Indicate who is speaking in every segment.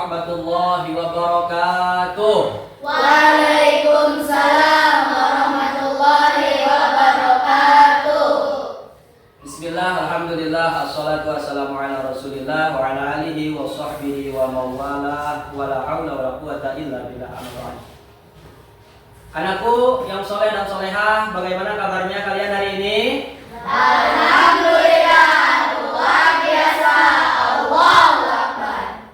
Speaker 1: warahmatullahi wabarakatuh.
Speaker 2: Waalaikumsalam warahmatullahi wabarakatuh.
Speaker 1: Bismillah, alhamdulillah, assalatu wassalamu ala rasulillah wa ala alihi wa sahbihi wa mawala wa la hawla wa la quwata illa billah. Anakku yang soleh dan solehah, bagaimana kabarnya kalian hari ini?
Speaker 2: Alhamdulillah, luar biasa. Allahu Akbar.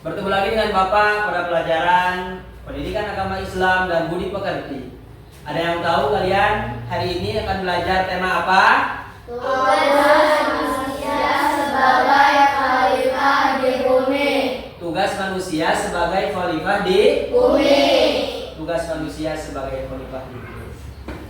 Speaker 1: Bertemu lagi dengan Bapak pada pelajaran Pendidikan Agama Islam dan Budi Pekerti. Ada yang tahu kalian hari ini akan belajar tema apa?
Speaker 2: Tugas manusia sebagai khalifah di bumi.
Speaker 1: Tugas manusia sebagai khalifah di
Speaker 2: Bumi.
Speaker 1: Tugas manusia sebagai khalifah di bumi.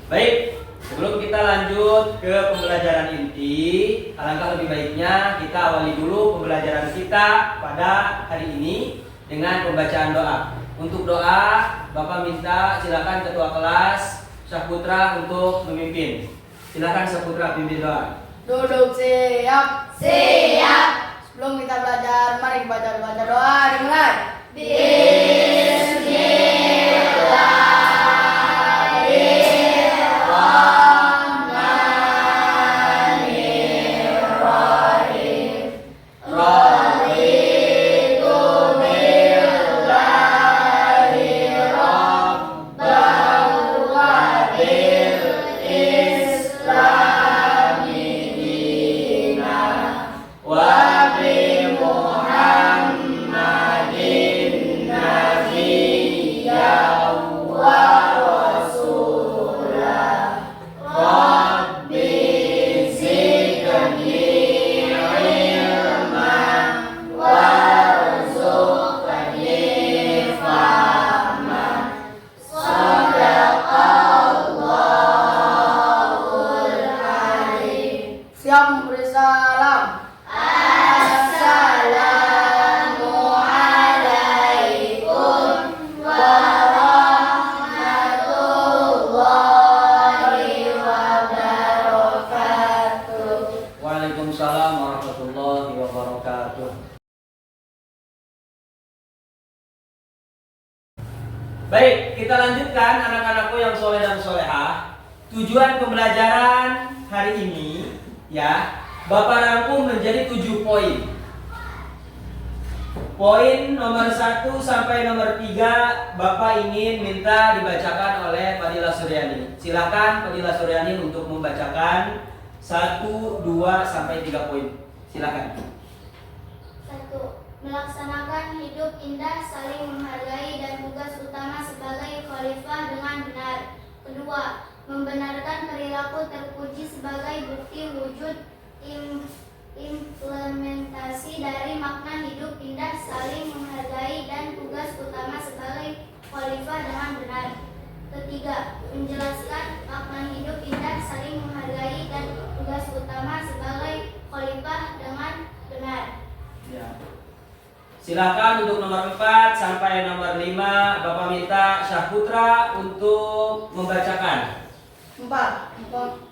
Speaker 1: Baik, sebelum kita lanjut ke pembelajaran inti, alangkah lebih baiknya kita awali dulu pembelajaran kita pada hari ini dengan pembacaan doa. Untuk doa, Bapak minta silakan ketua kelas Syahputra untuk memimpin. Silakan Syahputra pimpin doa.
Speaker 3: Duduk siap.
Speaker 2: Siap.
Speaker 3: Sebelum kita belajar, mari baca doa. Dimulai. Siap memberi salam.
Speaker 2: Assalamualaikum warahmatullahi wabarakatuh.
Speaker 1: Waalaikumsalam warahmatullahi wabarakatuh. Baik, kita lanjutkan anak-anakku yang soleh dan solehah. Tujuan pembelajaran hari ini, ya, Bapak rangkum menjadi 7 poin. Poin nomor 1 sampai nomor 3 Bapak ingin minta dibacakan oleh Fadila Suryani. Silakan Fadila Suryani untuk membacakan 1, 2 sampai 3 poin. Silakan.
Speaker 4: 1. Melaksanakan hidup indah, saling menghargai, dan tugas utama sebagai khalifah dengan benar. 2. Membenarkan perilaku terpuji sebagai bukti wujud implementasi dari makna hidup indah, saling menghargai, dan tugas utama sebagai khalifah dengan benar. 3. Menjelaskan makna hidup indah, saling menghargai, dan tugas utama sebagai khalifah dengan benar.
Speaker 1: Ya. Silakan untuk nomor 4 sampai nomor 5 Bapak minta Syahputra untuk membacakan.
Speaker 3: 4.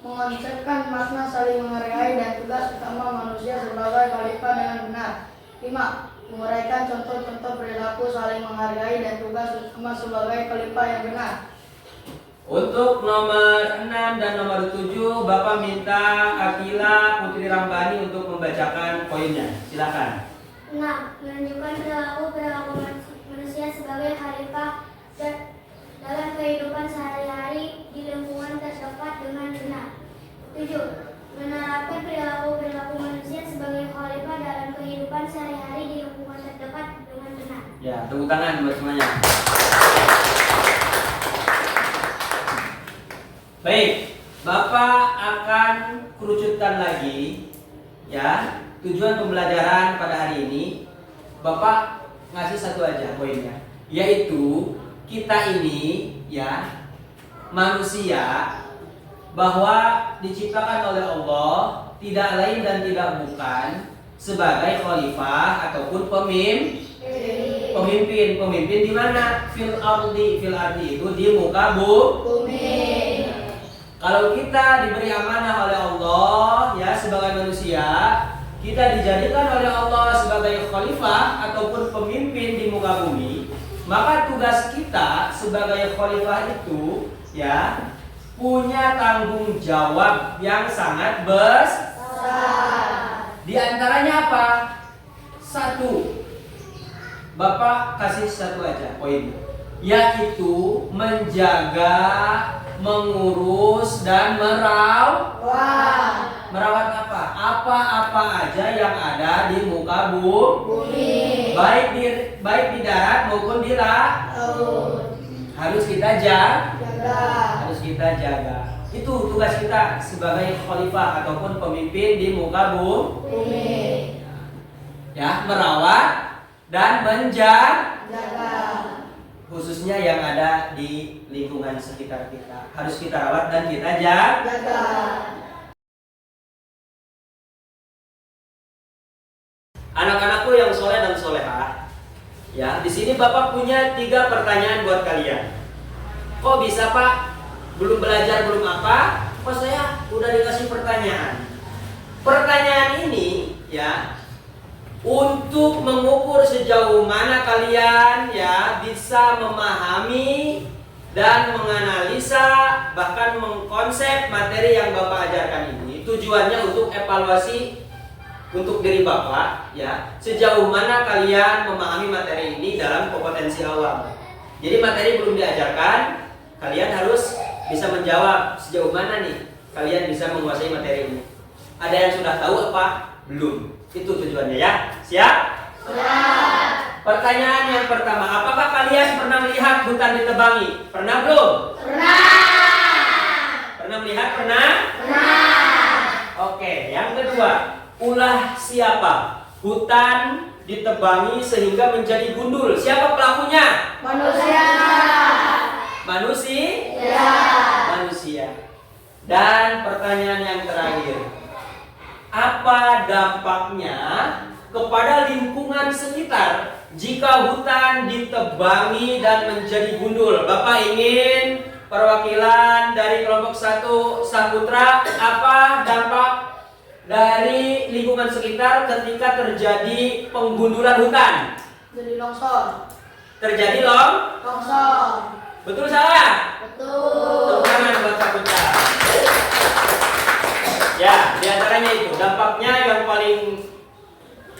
Speaker 3: Mengonsepkan makna saling menghargai dan tugas utama manusia sebagai khalifah dengan benar. 5. Menguraikan contoh-contoh perilaku saling menghargai dan tugas utama sebagai khalifah yang benar.
Speaker 1: Untuk nomor 6 dan nomor 7 Bapak minta Akila Putri Rambani untuk membacakan poinnya. Silakan.
Speaker 4: 6. Menunjukkan perilaku manusia sebagai khalifah dalam kehidupan sehari-hari di lingkungan terdekat dengan benar. 7. Menerapkan perilaku manusia sebagai khalifah dalam kehidupan sehari-hari di lingkungan terdekat dengan benar.
Speaker 1: Ya, tepuk tangan buat semuanya. Baik, Bapak akan kerucutkan lagi, ya. Tujuan pembelajaran pada hari ini, Bapak ngasih satu aja poinnya, yaitu kita ini, ya, manusia, bahwa diciptakan oleh Allah tidak lain dan tidak bukan sebagai khalifah ataupun pemimpin di mana? Fil ardi itu di muka bumi. Kalau kita diberi amanah oleh Allah, ya, sebagai manusia, kita dijadikan oleh Allah sebagai khalifah ataupun pemimpin di muka bumi, maka tugas kita sebagai khalifah itu ya punya tanggung jawab yang sangat besar. Di antaranya apa? Satu, Bapak kasih satu aja poin, yaitu menjaga, mengurus dan merawat apa? Apa-apa aja yang ada di muka bumi, baik di darat maupun di laut. Harus kita jaga. Itu tugas kita sebagai khalifah ataupun pemimpin di muka bumi. Ya, merawat dan menjaga. Khususnya yang ada di lingkungan sekitar kita. Harus kita rawat dan kita jaga. Anak-anakku yang soleh dan solehah, ya, di sini Bapak punya 3 pertanyaan buat kalian. Kok bisa Pak? Belum belajar, belum apa? Kok saya udah dikasih pertanyaan? Pertanyaan ini, ya, untuk mengukur sejauh mana kalian ya bisa memahami dan menganalisa bahkan mengkonsep materi yang Bapak ajarkan ini. Tujuannya untuk evaluasi untuk diri Bapak ya, sejauh mana kalian memahami materi ini dalam kompetensi awam. Jadi materi belum diajarkan, kalian harus bisa menjawab sejauh mana nih kalian bisa menguasai materi ini. Ada yang sudah tahu apa? Belum. Itu tujuannya ya. Siap? Siap. Pertanyaan yang pertama, apakah kalian pernah melihat hutan ditebangi? Pernah belum? Pernah melihat? Pernah? Oke, yang kedua, ulah siapa? Hutan ditebangi sehingga menjadi gundul. Siapa pelakunya? Manusia. Dan pertanyaan yang terakhir, apa dampaknya kepada lingkungan sekitar jika hutan ditebangi dan menjadi gundul? Bapak ingin perwakilan dari kelompok 1 Saputra, apa dampak dari lingkungan sekitar ketika terjadi penggundulan hutan?
Speaker 3: Jadi longsor.
Speaker 1: Terjadi longsor. Betul salah?
Speaker 3: Betul.
Speaker 1: Tepuk tangan buat Saputra. Ya, diantaranya itu dampaknya yang paling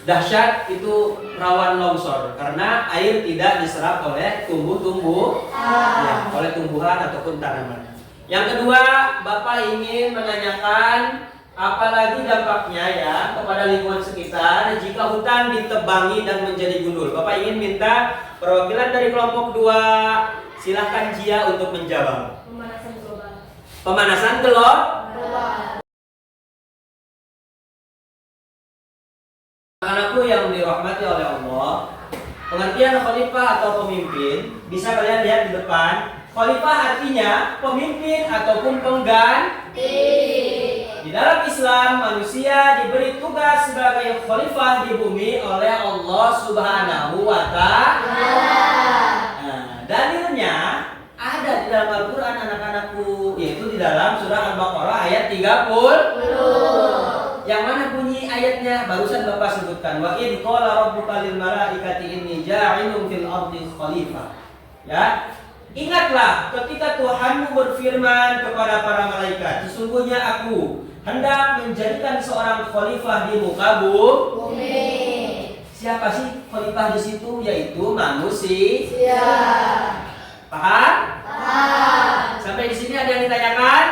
Speaker 1: dahsyat itu rawan longsor karena air tidak diserap oleh ya, oleh tumbuhan ataupun tanaman. Yang kedua, Bapak ingin menanyakan apalagi dampaknya ya kepada lingkungan sekitar jika hutan ditebangi dan menjadi gundul. Bapak ingin minta perwakilan dari kelompok 2, silahkan Jia untuk menjawab. Pemanasan global. Anakku yang dirahmati oleh Allah, pengertian khalifah atau pemimpin bisa kalian lihat di depan. Khalifah artinya pemimpin ataupun pengganti. Di dalam Islam, manusia diberi tugas sebagai khalifah di bumi oleh Allah Subhanahu wa Ta'ala. Nah, dalilnya ada di dalam Al-Quran anak-anakku, yaitu di dalam surah Al-Baqarah ayat 30. Yang mana bunyi ayatnya? Barusan Bapak sebutkan. Wa idh qala rabbuka lil malaikati inni ja'ilun fil ardi khalifah. Ya. Ingatlah ketika Tuhanmu berfirman kepada para malaikat, sesungguhnya aku hendak menjadikan seorang khalifah di muka bumi. Siapa sih khalifah di situ? Yaitu manusia. Paham? Sampai di sini ada yang ditanyakan?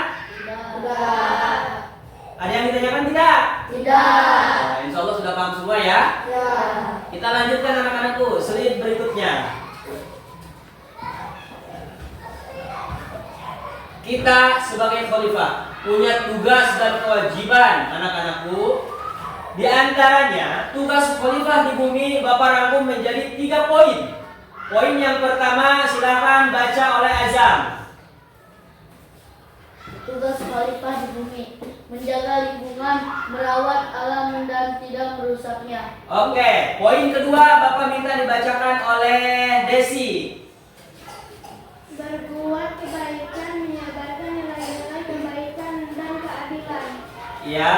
Speaker 3: Tidak.
Speaker 1: Ada yang ditanyakan tidak?
Speaker 3: Tidak.
Speaker 1: Nah, insya Allah sudah paham semua ya?
Speaker 3: Ya.
Speaker 1: Kita lanjutkan anak-anakku, slide berikutnya. Kita sebagai khalifah punya tugas dan kewajiban anak-anakku. Di antaranya tugas khalifah di bumi Bapak rangkum menjadi 3 poin. Poin yang pertama silakan baca oleh Azam.
Speaker 2: Tugas khalifah di bumi menjaga lingkungan, merawat alam dan tidak merusaknya.
Speaker 1: Oke, poin kedua Bapak minta dibacakan oleh Desi.
Speaker 4: Berbuat kebaikan, menyebarkan nilai-nilai kebaikan dan keadilan.
Speaker 1: Ya.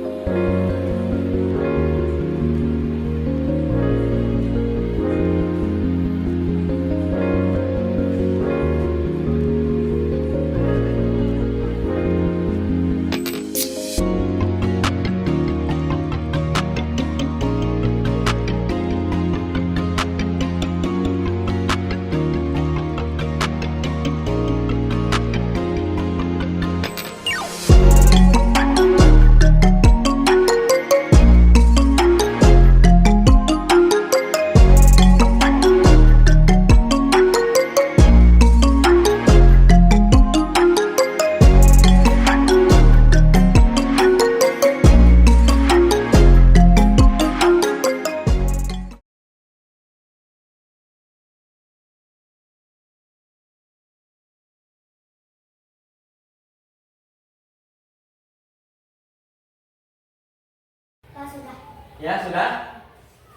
Speaker 1: Amin. Ya, sudah?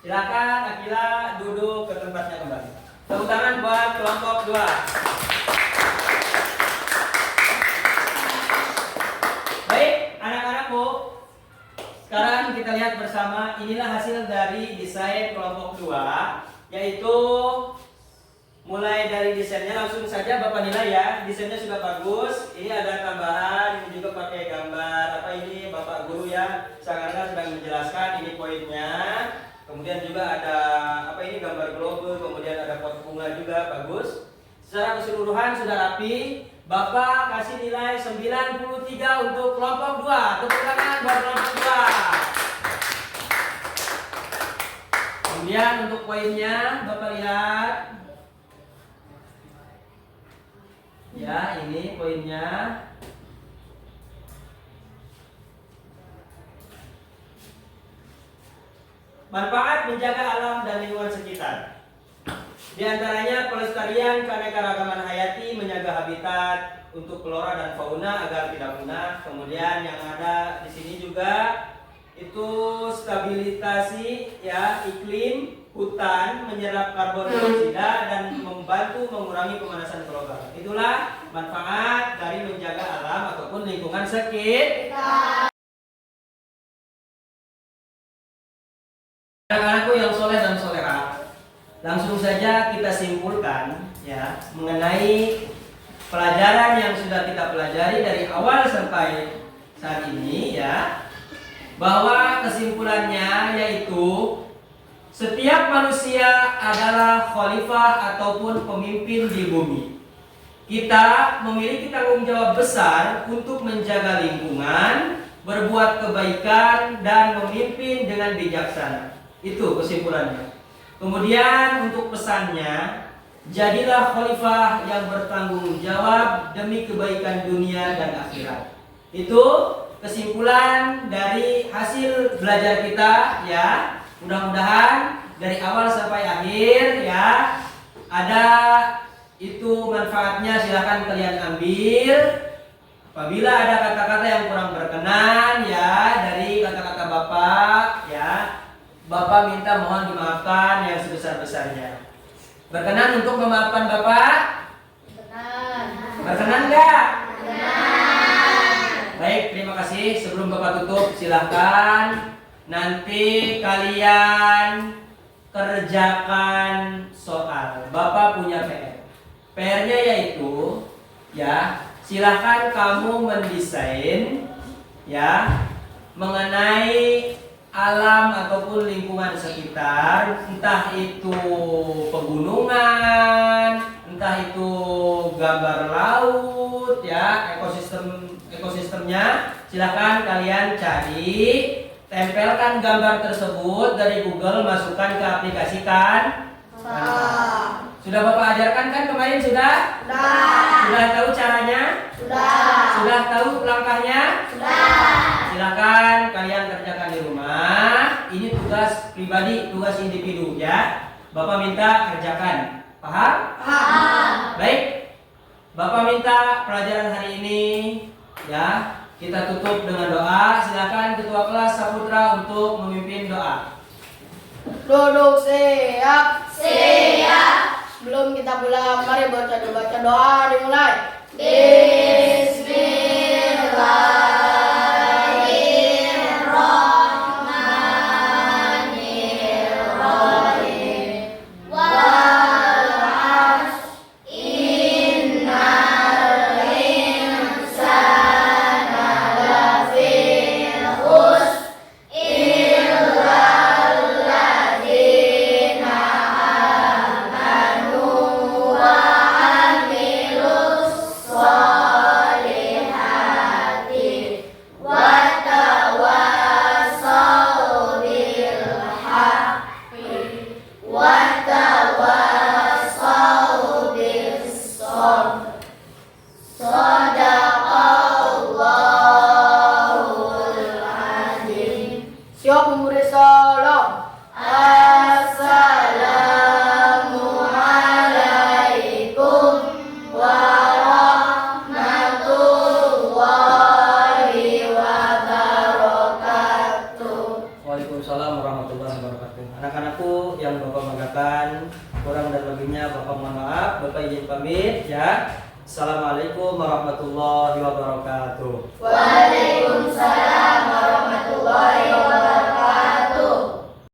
Speaker 1: Silakan Akila duduk ke tempatnya kembali. Tepuk tangan buat kelompok 2. Baik, anak-anakku. Sekarang kita lihat bersama, inilah hasil dari desain kelompok 2, yaitu mulai dari desainnya langsung saja Bapak nilai ya. Desainnya sudah bagus. Ini ada tambahan, ini juga pakai gambar apa ini Bapak guru ya. Sekarang sedang menjelaskan ini poinnya. Kemudian juga ada apa ini gambar globe, kemudian ada pot bunga juga bagus. Secara keseluruhan sudah rapi. Bapak kasih nilai 93 untuk kelompok 2. Tepuk tangan buat kelompok 2. Kemudian untuk poinnya Bapak lihat. Ya, ini poinnya. Manfaat menjaga alam dan lingkungan sekitar. Di antaranya pelestarian keanekaragaman hayati, menjaga habitat untuk flora dan fauna agar tidak punah. Kemudian yang ada di sini juga itu stabilisasi ya iklim, hutan, menyerap karbon dioksida dan membantu mengurangi pemanasan global. Itulah manfaat dari menjaga alam ataupun lingkungan sekitar. Anak-anakku yang soleh dan solehah, langsung saja kita simpulkan ya mengenai pelajaran yang sudah kita pelajari dari awal sampai saat ini ya, bahwa kesimpulannya yaitu setiap manusia adalah khalifah ataupun pemimpin di bumi. Kita memiliki tanggung jawab besar untuk menjaga lingkungan, berbuat kebaikan dan memimpin dengan bijaksana. Itu kesimpulannya. Kemudian untuk pesannya, jadilah khalifah yang bertanggung jawab demi kebaikan dunia dan akhirat. Itu kesimpulan dari hasil belajar kita ya. Mudah-mudahan dari awal sampai akhir ya ada itu manfaatnya, silakan kalian ambil. Apabila ada kata-kata yang kurang berkenan ya dari kata-kata Bapak ya, Bapak minta mohon dimaafkan yang sebesar-besarnya. Berkenan untuk memaafkan Bapak? Berkenan enggak? Baik, terima kasih. Sebelum Bapak tutup, silahkan nanti kalian kerjakan soal. Bapak punya PR. PR-nya yaitu ya, silahkan kamu mendesain ya mengenai alam ataupun lingkungan sekitar, entah itu pegunungan, entah itu gambar laut ya, ekosistemnya. Silakan kalian cari, tempelkan gambar tersebut dari Google, masukkan ke aplikasi Canva. Sudah Bapak ajarkan kan kemarin sudah? Sudah tahu caranya? Sudah tahu langkahnya? Silakan kalian kerjakan di rumah. Ini tugas pribadi, tugas individu ya. Bapak minta kerjakan. Paham? Baik. Bapak minta pelajaran hari ini ya, kita tutup dengan doa. Silakan ketua kelas Saputra untuk memimpin doa.
Speaker 3: Duduk siap. Sebelum kita pulang, mari baca doa dimulai.
Speaker 4: Bismillahirrahmanirrahim.
Speaker 1: yang Bapak banggakan. Kurang dan lebihnya Bapak mohon maaf. Bapak izin pamit ya. Assalamualaikum warahmatullahi wabarakatuh.
Speaker 2: Waalaikumsalam